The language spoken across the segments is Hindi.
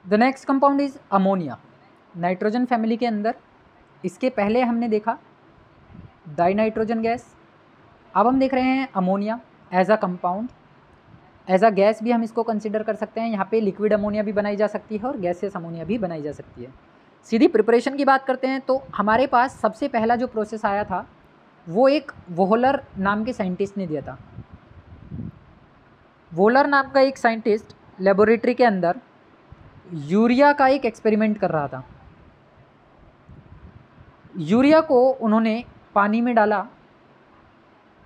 The next compound is ammonia, nitrogen family के अंदर। इसके पहले हमने देखा डाइनाइट्रोजन गैस, अब हम देख रहे हैं ammonia as a compound. As a gas भी हम इसको कंसिडर कर सकते हैं। यहाँ पे लिक्विड अमोनिया भी बनाई जा सकती है और गैसियस अमोनिया भी बनाई जा सकती है। सीधी प्रिपरेशन की बात करते हैं तो हमारे पास सबसे पहला जो प्रोसेस आया था वो एक वोहलर नाम के साइंटिस्ट ने दिया था। वोहलर नाम का एक साइंटिस्ट लेबोरेटरी के अंदर यूरिया का एक एक्सपेरिमेंट कर रहा था। यूरिया को उन्होंने पानी में डाला,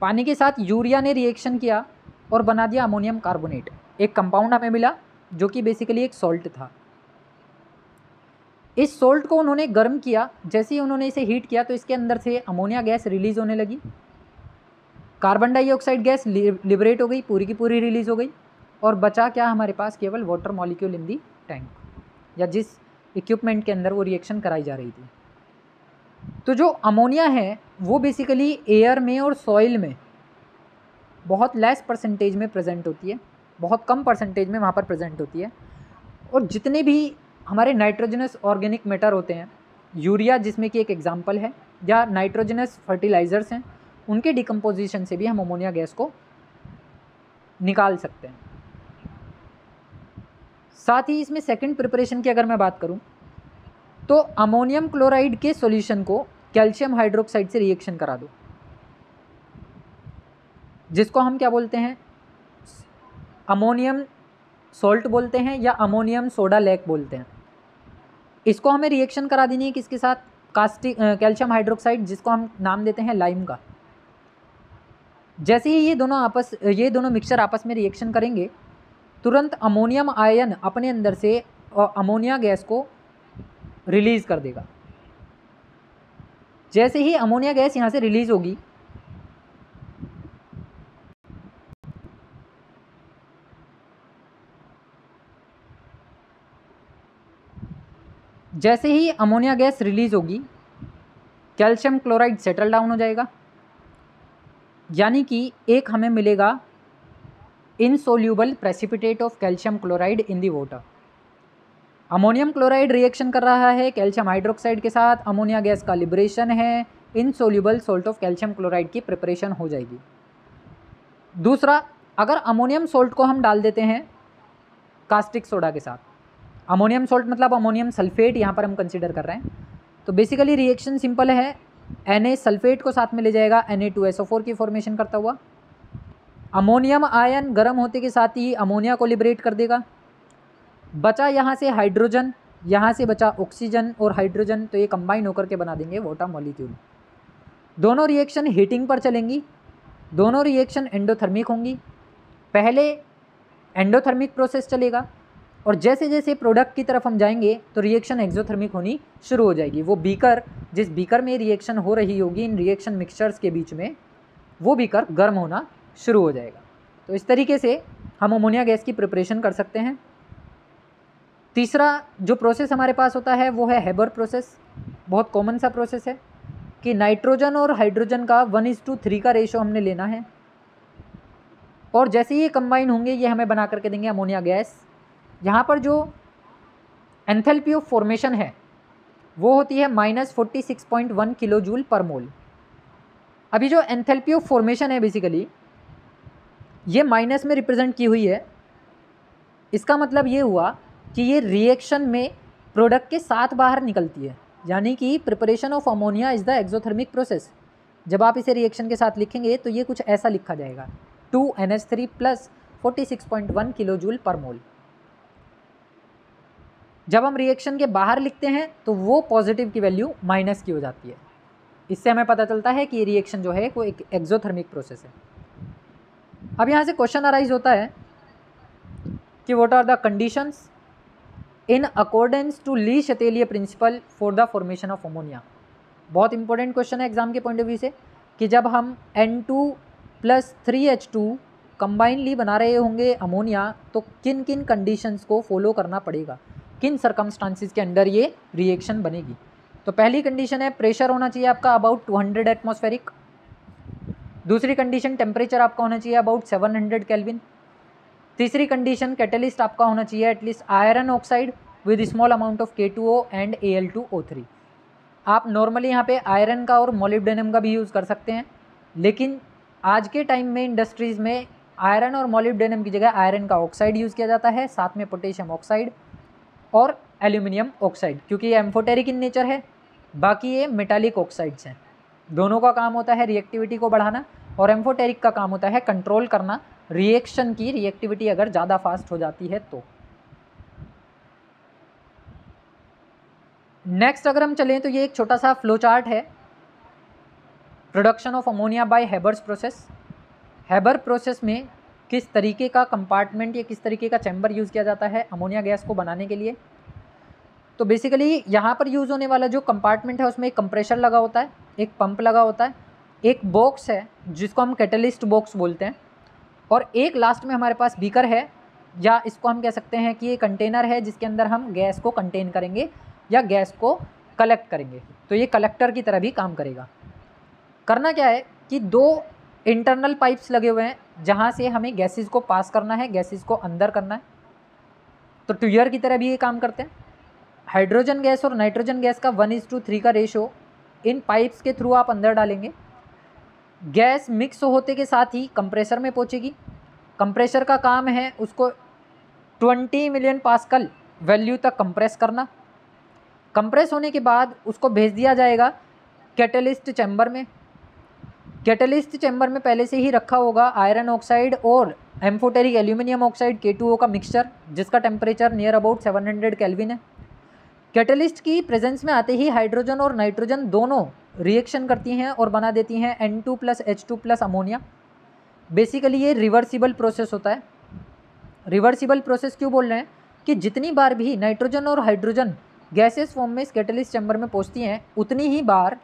पानी के साथ यूरिया ने रिएक्शन किया और बना दिया अमोनियम कार्बोनेट। एक कंपाउंड हमें मिला जो कि बेसिकली एक सॉल्ट था। इस सॉल्ट को उन्होंने गर्म किया, जैसे ही उन्होंने इसे हीट किया तो इसके अंदर से अमोनिया गैस रिलीज होने लगी। कार्बन डाइऑक्साइड गैस लिबरेट हो गई, पूरी की पूरी रिलीज हो गई, और बचा क्या हमारे पास? केवल वाटर मॉलिक्यूल इन दी टैंक, या जिस इक्विपमेंट के अंदर वो रिएक्शन कराई जा रही थी। तो जो अमोनिया है वो बेसिकली एयर में और सॉइल में बहुत लेस परसेंटेज में प्रेजेंट होती है, बहुत कम परसेंटेज में वहाँ पर प्रेजेंट होती है। और जितने भी हमारे नाइट्रोजनस ऑर्गेनिक मैटर होते हैं, यूरिया जिसमें कि एक एग्जाम्पल है, या नाइट्रोजनस फर्टिलाइजर्स हैं, उनके डिकम्पोजिशन से भी हम अमोनिया गैस को निकाल सकते हैं। साथ ही इसमें सेकंड प्रिपरेशन की अगर मैं बात करूं तो अमोनियम क्लोराइड के सॉल्यूशन को कैल्शियम हाइड्रोक्साइड से रिएक्शन करा दो, जिसको हम क्या बोलते हैं? अमोनियम सॉल्ट बोलते हैं या अमोनियम सोडा लैक बोलते हैं। इसको हमें रिएक्शन करा देनी है किसके साथ? कैल्शियम हाइड्रोक्साइड, जिसको हम नाम देते हैं लाइम का। जैसे ही ये दोनों मिक्सचर आपस में रिएक्शन करेंगे, तुरंत अमोनियम आयन अपने अंदर से अमोनिया गैस को रिलीज़ कर देगा। जैसे ही अमोनिया गैस यहाँ से रिलीज़ होगी, कैल्शियम क्लोराइड सेटल डाउन हो जाएगा, यानी कि एक हमें मिलेगा insoluble precipitate of calcium chloride in the water. Ammonium chloride reaction कर रहा है कैल्शियम हाइड्रोक्साइड के साथ, अमोनिया गैस का लिबरेशन है, insoluble salt of calcium chloride की प्रिपरेशन हो जाएगी। दूसरा, अगर अमोनियम सॉल्ट को हम डाल देते हैं कास्टिक सोडा के साथ, अमोनियम सॉल्ट मतलब अमोनियम सल्फेट यहाँ पर हम कंसिडर कर रहे हैं, तो बेसिकली रिएक्शन सिंपल है, Na सल्फेट को साथ में ले जाएगा Na2SO4 की फॉर्मेशन करता हुआ। अमोनियम आयन गर्म होते के साथ ही अमोनिया को लिबरेट कर देगा। बचा यहाँ से हाइड्रोजन, यहाँ से बचा ऑक्सीजन और हाइड्रोजन, तो ये कंबाइन होकर के बना देंगे वाटर मॉलिक्यूल। दोनों रिएक्शन हीटिंग पर चलेंगी, दोनों रिएक्शन एंडोथर्मिक होंगी। पहले एंडोथर्मिक प्रोसेस चलेगा और जैसे जैसे प्रोडक्ट की तरफ हम जाएंगे तो रिएक्शन एक्सोथर्मिक होनी शुरू हो जाएगी। वो बीकर, जिस बीकर में रिएक्शन हो रही होगी इन रिएक्शन मिक्सचर्स के बीच में, वो बीकर गर्म होना शुरू हो जाएगा। तो इस तरीके से हम अमोनिया गैस की प्रिपरेशन कर सकते हैं। तीसरा जो प्रोसेस हमारे पास होता है वो है हेबर प्रोसेस। बहुत कॉमन सा प्रोसेस है कि नाइट्रोजन और हाइड्रोजन का 1:3 का रेशो हमने लेना है, और जैसे ही ये कंबाइन होंगे ये हमें बना करके देंगे अमोनिया गैस। यहाँ पर जो एंथैल्पी ऑफ फॉर्मेशन है वो होती है -46.1 किलो जूल पर मोल। अभी जो एंथैल्पी ऑफ फॉर्मेशन है बेसिकली ये माइनस में रिप्रेजेंट की हुई है। इसका मतलब ये हुआ कि ये रिएक्शन में प्रोडक्ट के साथ बाहर निकलती है, यानी कि preparation of ammonia is the exothermic process. जब आप इसे रिएक्शन के साथ लिखेंगे तो ये कुछ ऐसा लिखा जाएगा, 2NH3 + 46.1 किलो जूल पर मोल। जब हम रिएक्शन के बाहर लिखते हैं तो वो पॉजिटिव की वैल्यू माइनस की हो जाती है। इससे हमें पता चलता है कि ये रिएक्शन जो है वो एक एक्सोथर्मिक प्रोसेस है। अब यहाँ से क्वेश्चन अराइज होता है कि what are the conditions in accordance to Le Chatelier principle for the formation of ammonia. बहुत इंपॉर्टेंट क्वेश्चन है एग्जाम के पॉइंट ऑफ व्यू से कि जब हम N2 + 3H2 कंबाइनली बना रहे होंगे अमोनिया तो किन किन कंडीशंस को फॉलो करना पड़ेगा, किन सर्कमस्टांसिस के अंडर ये रिएक्शन बनेगी। तो पहली कंडीशन है प्रेशर होना चाहिए आपका अबाउट 200 एटमॉस्फेरिक। दूसरी कंडीशन टेम्परेचर आपका होना चाहिए अबाउट 700 केल्विन। तीसरी कंडीशन कैटलिस्ट आपका होना चाहिए at least iron oxide with small amount of K2O and Al2O3। आप नॉर्मली यहाँ पे आयरन का और मोलिब्डेनम का भी यूज़ कर सकते हैं, लेकिन आज के टाइम में इंडस्ट्रीज़ में आयरन और मोलिब्डेनम की जगह आयरन का ऑक्साइड यूज़ किया जाता है, साथ में पोटेशियम ऑक्साइड और एल्यूमिनियम ऑक्साइड, क्योंकि ये एम्फोटेरिक इन नेचर है, बाकी ये मेटालिक ऑक्साइड्स हैं। दोनों का काम होता है रिएक्टिविटी को बढ़ाना, और एम्फोटेरिक का काम होता है कंट्रोल करना रिएक्शन की रिएक्टिविटी अगर ज़्यादा फास्ट हो जाती है तो। नेक्स्ट अगर हम चलें तो ये एक छोटा सा फ्लो चार्ट है, production of ammonia by Haber's process. Haber process में किस तरीके का कंपार्टमेंट या किस तरीके का चैम्बर यूज़ किया जाता है अमोनिया गैस को बनाने के लिए। तो बेसिकली यहाँ पर यूज़ होने वाला जो कंपार्टमेंट है उसमें एक कंप्रेशर लगा होता है, एक पंप लगा होता है, एक बॉक्स है जिसको हम कैटलिस्ट बॉक्स बोलते हैं, और एक लास्ट में हमारे पास बीकर है, या इसको हम कह सकते हैं कि ये कंटेनर है जिसके अंदर हम गैस को कंटेन करेंगे या गैस को कलेक्ट करेंगे। तो ये कलेक्टर की तरह भी काम करेगा। करना क्या है कि दो इंटरनल पाइप्स लगे हुए हैं जहाँ से हमें गैसेस को पास करना है, गैसेस को अंदर करना है। तो ट्यूयर की तरह भी ये काम करते हैं। हाइड्रोजन गैस और नाइट्रोजन गैस का 1:3 का रेशो इन पाइप्स के थ्रू आप अंदर डालेंगे। गैस मिक्स होते के साथ ही कंप्रेसर में पहुंचेगी। कंप्रेसर का काम है उसको 20 मिलियन पास्कल वैल्यू तक कंप्रेस करना। कंप्रेस होने के बाद उसको भेज दिया जाएगा कैटलिस्ट चैम्बर में। कैटलिस्ट चैम्बर में पहले से ही रखा होगा आयरन ऑक्साइड और एम्फोटेरिक एल्यूमिनियम ऑक्साइड K2O का मिक्सचर, जिसका टेम्परेचर नियर अबाउट 700 केल्विन है। कैटलिस्ट की प्रेजेंस में आते ही हाइड्रोजन और नाइट्रोजन दोनों रिएक्शन करती हैं और बना देती हैं N2+H2+ अमोनिया। बेसिकली ये रिवर्सिबल प्रोसेस होता है। रिवर्सिबल प्रोसेस क्यों बोल रहे हैं कि जितनी बार भी नाइट्रोजन और हाइड्रोजन गैसेस फॉर्म में इस कैटलिस्ट चैम्बर में पहुंचती हैं उतनी ही बार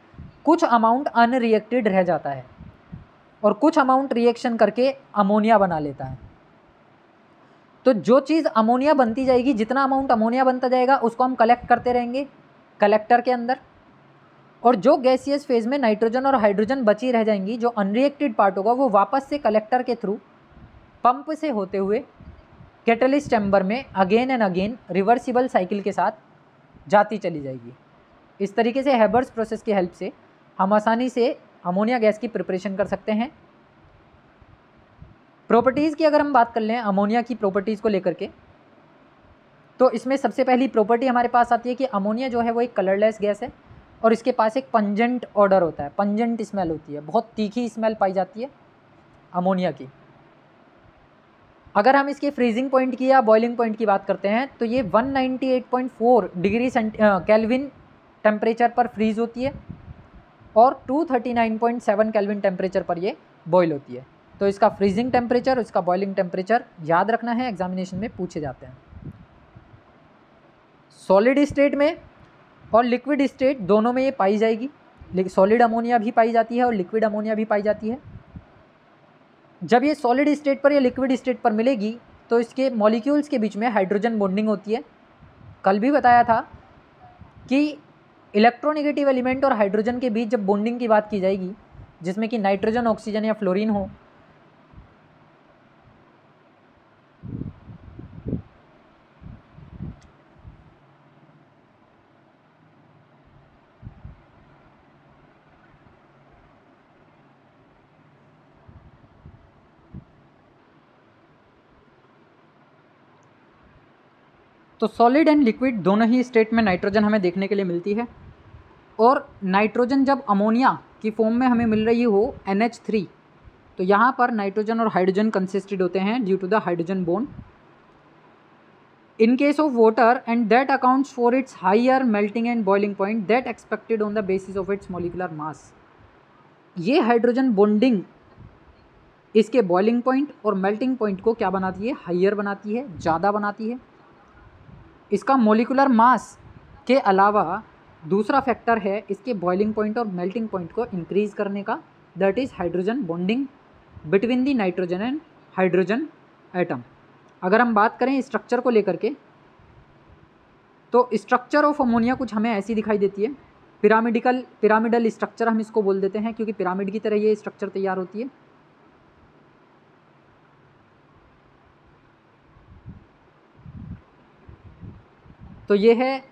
कुछ अमाउंट अनरिएक्टेड रह जाता है और कुछ अमाउंट रिएक्शन करके अमोनिया बना लेता है। तो जो चीज़ अमोनिया बनती जाएगी, जितना अमाउंट अमोनिया बनता जाएगा उसको हम कलेक्ट करते रहेंगे कलेक्टर के अंदर, और जो गैसियस फेज में नाइट्रोजन और हाइड्रोजन बची रह जाएंगी, जो अनरिएक्टेड पार्ट होगा वो वापस से कलेक्टर के थ्रू पंप से होते हुए कैटलिस्ट चैम्बर में again and again reversible cycle के साथ जाती चली जाएगी। इस तरीके से हेबर्स प्रोसेस की हेल्प से हम आसानी से अमोनिया गैस की प्रिपरेशन कर सकते हैं। प्रॉपर्टीज़ की अगर हम बात कर लें अमोनिया की प्रॉपर्टीज़ को लेकर के, तो इसमें सबसे पहली प्रॉपर्टी हमारे पास आती है कि अमोनिया जो है वो एक कलरलेस गैस है और इसके पास एक पंजेंट ऑडर होता है, पंजेंट स्मेल होती है, बहुत तीखी स्मेल पाई जाती है अमोनिया की। अगर हम इसके फ्रीजिंग पॉइंट की या बॉइलिंग पॉइंट की बात करते हैं तो ये 198.4 डिग्री केल्विन टेम्परेचर पर फ्रीज होती है और 239.7 केल्विन टेम्परेचर पर ये बॉयल होती है। तो इसका फ्रीजिंग टेम्परेचर, इसका बॉइलिंग टेम्परेचर याद रखना है, एग्जामिनेशन में पूछे जाते हैं। सॉलिड स्टेट में और लिक्विड स्टेट दोनों में ये पाई जाएगी। सॉलिड अमोनिया भी पाई जाती है और लिक्विड अमोनिया भी पाई जाती है। जब ये सॉलिड स्टेट पर या लिक्विड स्टेट पर मिलेगी तो इसके मॉलिक्यूल्स के बीच में हाइड्रोजन बॉन्डिंग होती है। कल भी बताया था कि इलेक्ट्रोनेगेटिव एलिमेंट और हाइड्रोजन के बीच जब बॉन्डिंग की बात की जाएगी, जिसमें कि नाइट्रोजन, ऑक्सीजन या फ्लोरीन हो, तो सॉलिड एंड लिक्विड दोनों ही स्टेट में नाइट्रोजन हमें देखने के लिए मिलती है। और नाइट्रोजन जब अमोनिया की फॉर्म में हमें मिल रही हो NH3, तो यहाँ पर नाइट्रोजन और हाइड्रोजन कंसिस्टेड होते हैं due to the hydrogen bond. In case of water and that accounts for its higher melting and boiling point that expected on the basis of its molecular mass. ये हाइड्रोजन बॉन्डिंग इसके बॉइलिंग पॉइंट और मेल्टिंग पॉइंट को क्या बनाती है, हायर बनाती है, ज़्यादा बनाती है। इसका मॉलिकुलर मास के अलावा दूसरा फैक्टर है इसके बॉइलिंग पॉइंट और मेल्टिंग पॉइंट को इंक्रीज करने का, that is hydrogen bonding between the nitrogen and hydrogen atom. अगर हम बात करें स्ट्रक्चर को लेकर के, तो स्ट्रक्चर ऑफ अमोनिया कुछ हमें ऐसी दिखाई देती है, पिरामिडल स्ट्रक्चर हम इसको बोल देते हैं क्योंकि पिरामिड की तरह ये स्ट्रक्चर तैयार होती है। तो ये है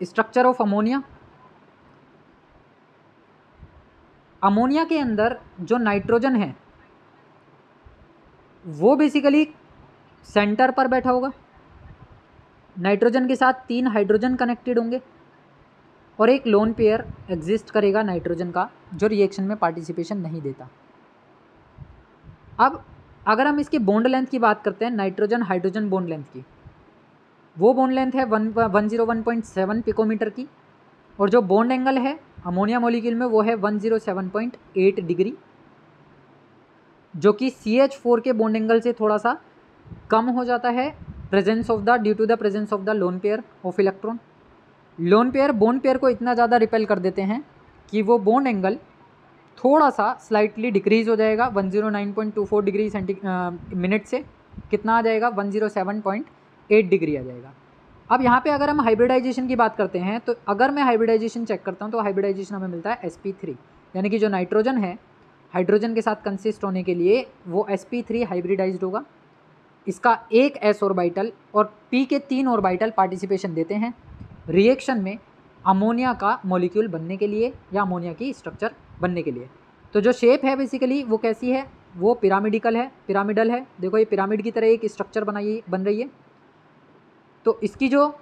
स्ट्रक्चर ऑफ अमोनिया। अमोनिया के अंदर जो नाइट्रोजन है वो बेसिकली सेंटर पर बैठा होगा, नाइट्रोजन के साथ 3 हाइड्रोजन कनेक्टेड होंगे और एक लोन पेयर एग्जिस्ट करेगा नाइट्रोजन का, जो रिएक्शन में पार्टिसिपेशन नहीं देता। अब अगर हम इसकी बॉन्ड लेंथ की बात करते हैं, नाइट्रोजन हाइड्रोजन बॉन्ड लेंथ की, वो बॉन्ड लेंथ है 101.7 पिकोमीटर की, और जो बॉन्ड एंगल है अमोनिया मॉलिक्यूल में वो है 107.8 डिग्री, जो कि CH4 के बॉन्ड एंगल से थोड़ा सा कम हो जाता है due to the presence of the lone pair of electron. Lone pair bond pair को इतना ज़्यादा रिपेल कर देते हैं कि वो बॉन्ड एंगल थोड़ा सा स्लाइटली डिक्रीज हो जाएगा 109.24 डिग्री मिनट से कितना आ जाएगा 107.8 डिग्री आ जाएगा। अब यहाँ पे अगर हम हाइब्रिडाइजेशन की बात करते हैं तो अगर मैं हाइब्रिडाइजेशन चेक करता हूँ तो हाइब्रिडाइजेशन हमें मिलता है sp3, यानी कि जो नाइट्रोजन है हाइड्रोजन के साथ कंसिस्ट होने के लिए वो sp3 हाइब्रिडाइज्ड होगा। इसका एक s ऑर्बिटल और p के 3 ऑर्बिटल पार्टिसिपेशन देते हैं रिएक्शन में अमोनिया का मॉलिक्यूल बनने के लिए या अमोनिया की स्ट्रक्चर बनने के लिए। तो जो शेप है बेसिकली वो कैसी है, वो पिरामिडल है। देखो ये पिरामिड की तरह एक स्ट्रक्चर बन रही है। तो इसकी जो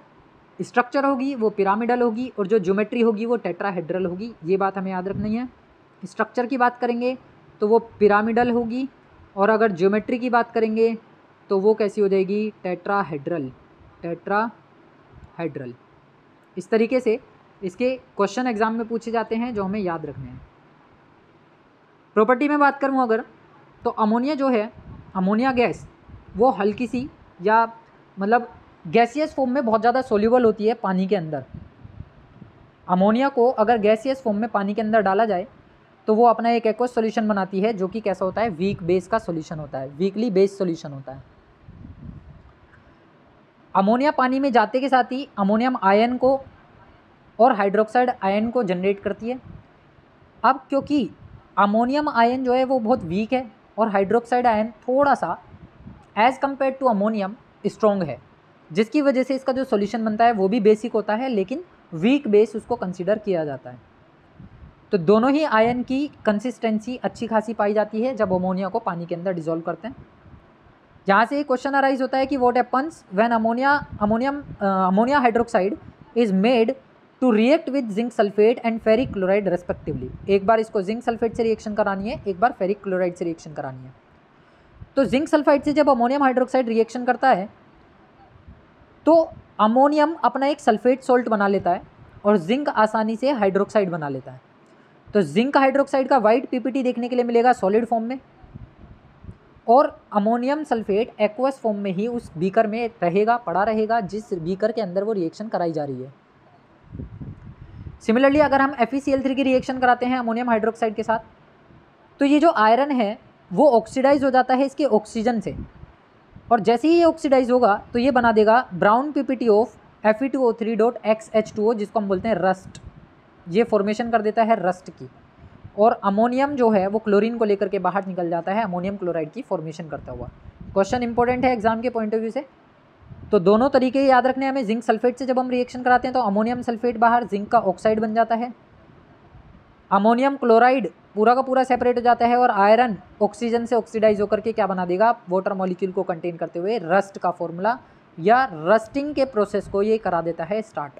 स्ट्रक्चर होगी वो पिरामिडल होगी और जो ज्योमेट्री होगी वो टेट्राहेड्रल होगी। ये बात हमें याद रखनी है। स्ट्रक्चर की बात करेंगे तो वो पिरामिडल होगी और अगर ज्योमेट्री की बात करेंगे तो वो कैसी हो जाएगी, टेट्राहेड्रल। इस तरीके से इसके क्वेश्चन एग्जाम में पूछे जाते हैं जो हमें याद रखने हैं। प्रॉपर्टी में बात करूँ अगर, तो अमोनिया जो है, अमोनिया गैस वो हल्की सी या मतलब गैसियस फॉर्म में बहुत ज़्यादा सोल्यूबल होती है पानी के अंदर। अमोनिया को अगर गैसियस फॉर्म में पानी के अंदर डाला जाए तो वो अपना एक एक्वस सॉल्यूशन बनाती है जो कि कैसा होता है, वीक बेस का सॉल्यूशन होता है, वीकली बेस सॉल्यूशन होता है। अमोनिया पानी में जाते के साथ ही अमोनियम आयन को और हाइड्रोक्साइड आयन को जनरेट करती है। अब क्योंकि अमोनियम आयन जो है वो बहुत वीक है और हाइड्रोक्साइड आयन थोड़ा सा as compare to ammonium strong है, जिसकी वजह से इसका जो सॉल्यूशन बनता है वो भी बेसिक होता है लेकिन वीक बेस उसको कंसीडर किया जाता है। तो दोनों ही आयन की कंसिस्टेंसी अच्छी खासी पाई जाती है जब अमोनिया को पानी के अंदर डिसॉल्व करते हैं। यहाँ से क्वेश्चन अराइज होता है कि what happens when ammonia hydroxide is made to react with zinc sulphate and ferric chloride respectively. एक बार इसको जिंक सल्फेट से रिएक्शन करानी है, एक बार फेरिक क्लोराइड से रिएक्शन करानी है। तो जिंक सल्फाइड से जब अमोनियम हाइड्रोक्साइड रिएक्शन करता है तो अमोनियम अपना एक सल्फेट सॉल्ट बना लेता है और जिंक आसानी से हाइड्रोक्साइड बना लेता है। तो जिंक हाइड्रोक्साइड का वाइट पीपीटी देखने के लिए मिलेगा सॉलिड फॉर्म में, और अमोनियम सल्फेट एक्वस फॉर्म में ही उस बीकर में पड़ा रहेगा जिस बीकर के अंदर वो रिएक्शन कराई जा रही है। सिमिलरली अगर हम FeCl3 की रिएक्शन कराते हैं अमोनियम हाइड्रोक्साइड के साथ तो ये जो आयरन है वो ऑक्सीडाइज हो जाता है इसके ऑक्सीजन से, और जैसे ही ये ऑक्सीडाइज होगा तो ये बना देगा ब्राउन पीपीटी ऑफ Fe2O3.XH2O, जिसको हम बोलते हैं रस्ट। ये फॉर्मेशन कर देता है रस्ट की, और अमोनियम जो है वो क्लोरीन को लेकर के बाहर निकल जाता है अमोनियम क्लोराइड की फॉर्मेशन करता हुआ। क्वेश्चन इंपॉर्टेंट है एग्जाम के पॉइंट ऑफ व्यू से। तो दोनों तरीके याद रखने हमें। जिंक सल्फेट से जब हम रिएक्शन कराते हैं तो अमोनियम सल्फेट बाहर जिंक का ऑक्साइड बन जाता है, अमोनियम क्लोराइड पूरा का पूरा सेपरेट हो जाता है, और आयरन ऑक्सीजन से ऑक्सीडाइज होकर के क्या बना देगा, वाटर मॉलिक्यूल को कंटेन करते हुए रस्ट का फॉर्मूला या रस्टिंग के प्रोसेस को ये करा देता है स्टार्ट।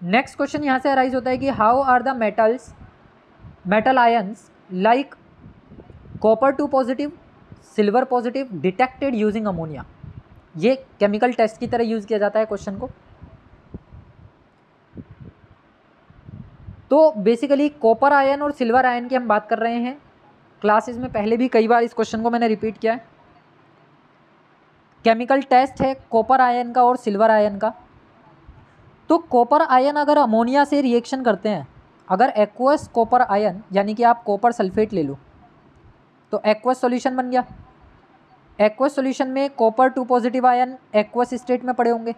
नेक्स्ट क्वेश्चन यहाँ से अराइज होता है कि how are the metal ions like copper 2 positive, silver positive detected using ammonia. ये केमिकल टेस्ट की तरह यूज किया जाता है क्वेश्चन को। तो बेसिकली कॉपर आयन और सिल्वर आयन की हम बात कर रहे हैं। क्लासेस में पहले भी कई बार इस क्वेश्चन को मैंने रिपीट किया है। केमिकल टेस्ट है कॉपर आयन का और सिल्वर आयन का। तो कॉपर आयन अगर अमोनिया से रिएक्शन करते हैं, अगर एक्वस कॉपर आयन यानी कि आप कॉपर सल्फेट ले लो तो एक्वस सॉल्यूशन बन गया। एक्वस सॉल्यूशन में copper 2 positive ion aqueous state में पड़े होंगे,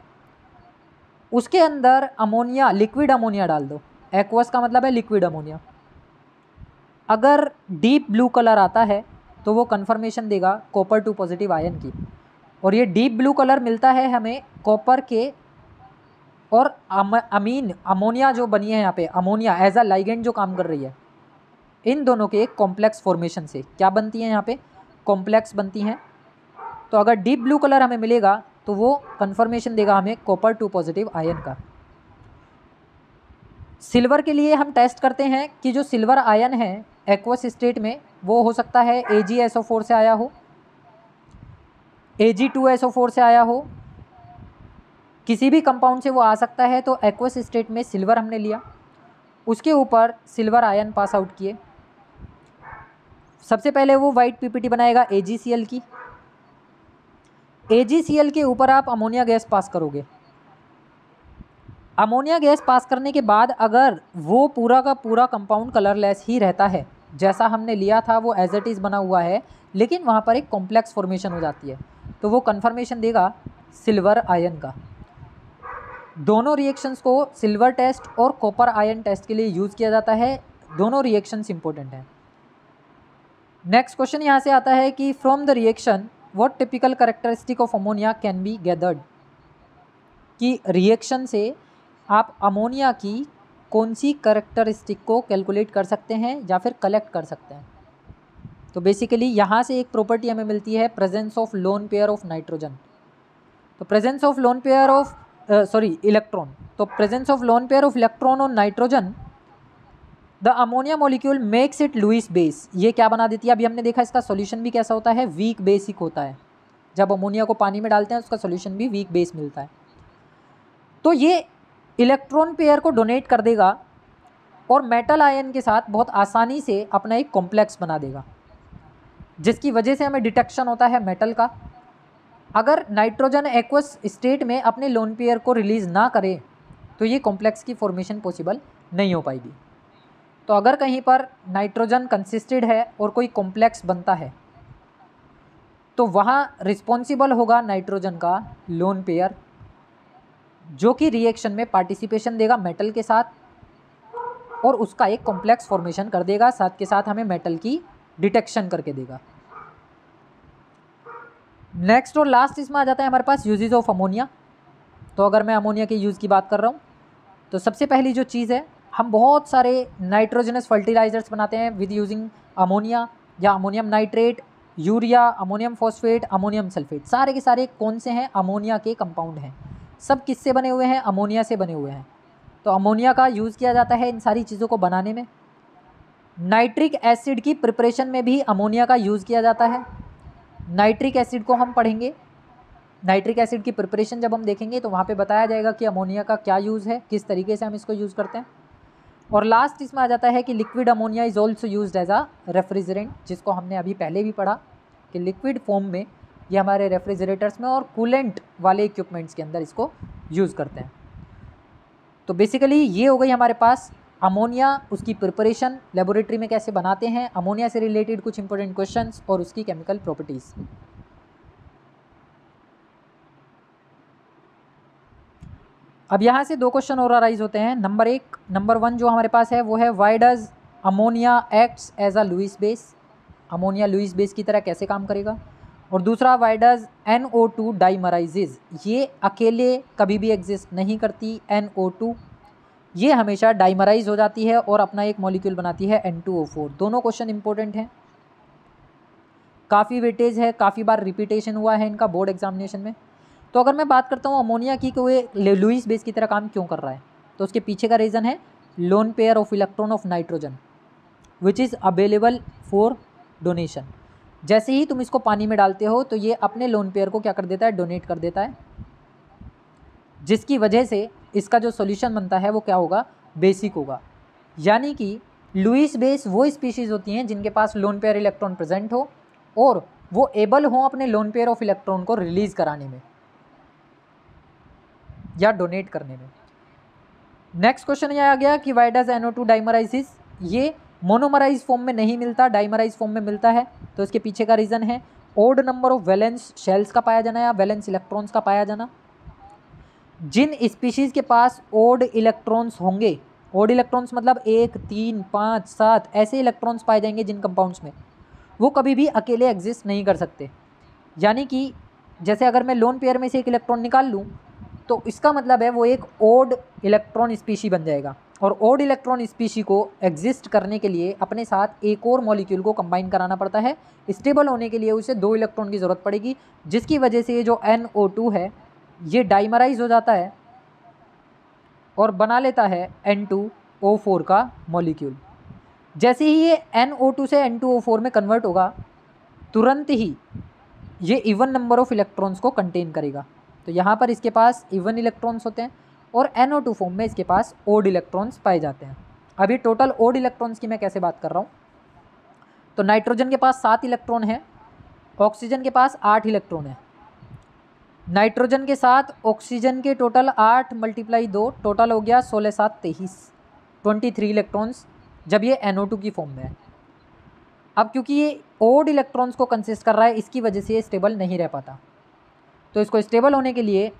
उसके अंदर अमोनिया लिक्विड अमोनिया डाल दो। एक्वस का मतलब है लिक्विड अमोनिया। अगर डीप ब्लू कलर आता है तो वो कन्फर्मेशन देगा कॉपर 2 पॉजिटिव आयन की, और ये डीप ब्लू कलर मिलता है हमें कॉपर के और अमोनिया जो बनी है यहाँ पे, अमोनिया एज अ लाइगेंड जो काम कर रही है, इन दोनों के एक कॉम्प्लेक्स फॉर्मेशन से क्या बनती है यहाँ पे, कॉम्प्लेक्स बनती हैं। तो अगर डीप ब्लू कलर हमें मिलेगा तो वो कन्फर्मेशन देगा हमें कॉपर 2 पॉजिटिव आयन का। सिल्वर के लिए हम टेस्ट करते हैं कि जो सिल्वर आयन है एक्वस स्टेट में वो हो सकता है AgSO4 से आया हो, Ag2SO4 से आया हो, किसी भी कंपाउंड से वो आ सकता है। तो एक्वस स्टेट में सिल्वर हमने लिया, उसके ऊपर सिल्वर आयन पास आउट किए। सबसे पहले वो वाइट पीपीटी बनाएगा AgCl की, AgCl के ऊपर आप अमोनिया गैस पास करोगे। अमोनिया गैस पास करने के बाद अगर वो पूरा का पूरा कंपाउंड कलरलेस ही रहता है, जैसा हमने लिया था वो एज इट इज़ बना हुआ है, लेकिन वहाँ पर एक कॉम्प्लेक्स फॉर्मेशन हो जाती है, तो वो कन्फर्मेशन देगा सिल्वर आयन का। दोनों रिएक्शंस को सिल्वर टेस्ट और कॉपर आयन टेस्ट के लिए यूज़ किया जाता है। दोनों रिएक्शंस इंपॉर्टेंट हैं। नेक्स्ट क्वेश्चन यहाँ से आता है कि from the reaction what typical characteristic of ammonia can be gathered, कि रिएक्शन से आप अमोनिया की कौन सी कैरेक्टरिस्टिक को कैलकुलेट कर सकते हैं या फिर कलेक्ट कर सकते हैं। तो बेसिकली यहाँ से एक प्रॉपर्टी हमें मिलती है presence of lone pair of nitrogen. तो presence of lone pair of electron, तो presence of lone pair of electron on nitrogen the ammonia molecule makes it Lewis base. ये क्या बना देती है, अभी हमने देखा इसका सॉल्यूशन भी कैसा होता है, वीक बेसिक होता है। जब अमोनिया को पानी में डालते हैं उसका सॉल्यूशन भी वीक बेस मिलता है। तो ये इलेक्ट्रॉन पेयर को डोनेट कर देगा और मेटल आयन के साथ बहुत आसानी से अपना एक कॉम्प्लेक्स बना देगा, जिसकी वजह से हमें डिटेक्शन होता है मेटल का। अगर नाइट्रोजन एक्वस स्टेट में अपने लोन पेयर को रिलीज़ ना करे तो ये कॉम्प्लेक्स की फॉर्मेशन पॉसिबल नहीं हो पाएगी। तो अगर कहीं पर नाइट्रोजन कंसिस्टेड है और कोई कॉम्प्लेक्स बनता है तो वहाँ रिस्पॉन्सिबल होगा नाइट्रोजन का लोन पेयर, जो कि रिएक्शन में पार्टिसिपेशन देगा मेटल के साथ और उसका एक कॉम्प्लेक्स फॉर्मेशन कर देगा, साथ के साथ हमें मेटल की डिटेक्शन करके देगा। नेक्स्ट और लास्ट इसमें आ जाता है हमारे पास यूजेस ऑफ अमोनिया। तो अगर मैं अमोनिया के यूज़ की बात कर रहा हूँ तो सबसे पहली जो चीज़ है, हम बहुत सारे नाइट्रोजनस फर्टिलाइजर्स बनाते हैं विद यूजिंग अमोनिया या ammonium nitrate, urea, ammonium phosphate, ammonium sulphate. सारे के सारे कौन से हैं, अमोनिया के कंपाउंड हैं। सब किससे बने हुए हैं, अमोनिया से बने हुए हैं। तो अमोनिया का यूज़ किया जाता है इन सारी चीज़ों को बनाने में। नाइट्रिक एसिड की प्रिपरेशन में भी अमोनिया का यूज़ किया जाता है। नाइट्रिक एसिड को हम पढ़ेंगे, नाइट्रिक एसिड की प्रिपरेशन जब हम देखेंगे तो वहाँ पे बताया जाएगा कि अमोनिया का क्या यूज़ है, किस तरीके से हम इसको यूज़ करते हैं। और लास्ट इसमें आ जाता है कि liquid ammonia is also used as a refrigerant, जिसको हमने अभी पहले भी पढ़ा कि लिक्विड फॉर्म में ये हमारे रेफ्रिजरेटर्स में और कूलेंट वाले इक्विपमेंट्स के अंदर इसको यूज़ करते हैं। तो बेसिकली ये हो गई हमारे पास अमोनिया, उसकी प्रिपरेशन, लेबोरेटरी में कैसे बनाते हैं, अमोनिया से रिलेटेड कुछ इंपॉर्टेंट क्वेश्चंस और उसकी केमिकल प्रॉपर्टीज़। अब यहाँ से दो क्वेश्चन और अराइज होते हैं। नंबर वन जो हमारे पास है वो है why does ammonia acts as a Lewis base, ammonia Lewis base की तरह कैसे काम करेगा। और दूसरा व्हाई डज NO2 डाइमराइजेज, ये अकेले कभी भी एग्जिस्ट नहीं करती। NO2 ये हमेशा डाइमराइज हो जाती है और अपना एक मॉलिक्यूल बनाती है N2O4। दोनों क्वेश्चन इंपॉर्टेंट हैं, काफ़ी वेटेज है, काफ़ी बार रिपीटेशन हुआ है इनका बोर्ड एग्जामिनेशन में। तो अगर मैं बात करता हूँ अमोनिया की कि ये लुईस बेस की तरह काम क्यों कर रहा है, तो उसके पीछे का रीज़न है loan pair of electron of nitrogen which is available for donation. जैसे ही तुम इसको पानी में डालते हो तो ये अपने लोन पेयर को क्या कर देता है, डोनेट कर देता है, जिसकी वजह से इसका जो सॉल्यूशन बनता है वो क्या होगा, बेसिक होगा। यानी कि लुईस बेस वो स्पीशीज़ होती हैं जिनके पास लोन पेयर इलेक्ट्रॉन प्रेजेंट हो और वो एबल हो अपने लोन पेयर ऑफ इलेक्ट्रॉन को रिलीज़ कराने में या डोनेट करने में। नेक्स्ट क्वेश्चन ये आ गया कि व्हाई डज NO2 डाइमराइजेज, ये मोनोमराइज फॉर्म में नहीं मिलता, डाइमराइज फॉर्म में मिलता है। तो इसके पीछे का रीज़न है odd number of valence shells का पाया जाना या वैलेंस इलेक्ट्रॉन्स का पाया जाना। जिन स्पीशीज़ के पास ओड इलेक्ट्रॉन्स होंगे, ओड इलेक्ट्रॉन्स मतलब 1, 3, 5, 7 ऐसे इलेक्ट्रॉन्स पाए जाएंगे जिन कंपाउंड्स में, वो कभी भी अकेले एग्जिस्ट नहीं कर सकते। यानी कि जैसे अगर मैं लोन पेयर में से एक इलेक्ट्रॉन निकाल लूँ तो इसका मतलब है वो एक ओड इलेक्ट्रॉन स्पीशी बन जाएगा, और ओड इलेक्ट्रॉन स्पीशी को एग्जिस्ट करने के लिए अपने साथ एक और मॉलिक्यूल को कंबाइन कराना पड़ता है। स्टेबल होने के लिए उसे 2 इलेक्ट्रॉन की ज़रूरत पड़ेगी, जिसकी वजह से ये जो NO2 है ये डाइमराइज हो जाता है और बना लेता है N2O4 का मॉलिक्यूल। जैसे ही ये NO2 से N2O4 में कन्वर्ट होगा तुरंत ही ये इवन नंबर ऑफ इलेक्ट्रॉन्स को कंटेन करेगा। तो यहाँ पर इसके पास इवन इलेक्ट्रॉन्स होते हैं और NO2 फॉर्म में इसके पास ओड इलेक्ट्रॉन्स पाए जाते हैं। अभी टोटल ओड इलेक्ट्रॉन्स की मैं कैसे बात कर रहा हूँ, तो नाइट्रोजन के पास 7 इलेक्ट्रॉन है, ऑक्सीजन के पास 8 इलेक्ट्रॉन है। नाइट्रोजन के साथ ऑक्सीजन के टोटल 8 × 2 टोटल हो गया 16 × 7 23, 23 इलेक्ट्रॉन्स जब ये NO2 की फॉर्म में है। अब क्योंकि ये ओड इलेक्ट्रॉन्स को कंसिस्ट कर रहा है इसकी वजह से ये स्टेबल नहीं रह पाता, तो इसको स्टेबल होने के लिए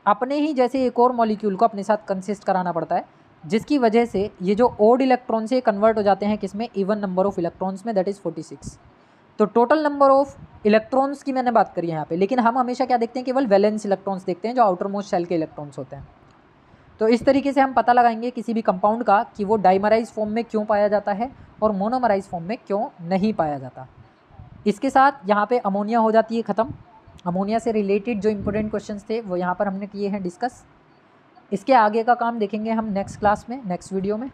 अपने ही जैसे एक और मॉलिक्यूल को अपने साथ कंसिस्ट कराना पड़ता है, जिसकी वजह से ये जो ओड इलेक्ट्रॉन से कन्वर्ट हो जाते हैं किसमें, इवन नंबर ऑफ इलेक्ट्रॉन्स में, दैट इज़ 46। तो टोटल नंबर ऑफ इलेक्ट्रॉन्स की मैंने बात करी है यहाँ पे, लेकिन हम हमेशा क्या देखते हैं, केवल वैलेंस इलेक्ट्रॉन्स देखते हैं जो आउटर मोस्ट शेल के इलेक्ट्रॉन्स होते हैं। तो इस तरीके से हम पता लगाएंगे किसी भी कंपाउंड का कि वो डाइमराइज फॉर्म में क्यों पाया जाता है और मोनोमराइज फॉर्म में क्यों नहीं पाया जाता। इसके साथ यहाँ पे अमोनिया हो जाती है ख़त्म। अमोनिया से रिलेटेड जो इंपॉर्टेंट क्वेश्चंस थे वो यहाँ पर हमने किए हैं डिस्कस। इसके आगे का काम देखेंगे हम नेक्स्ट क्लास में, नेक्स्ट वीडियो में।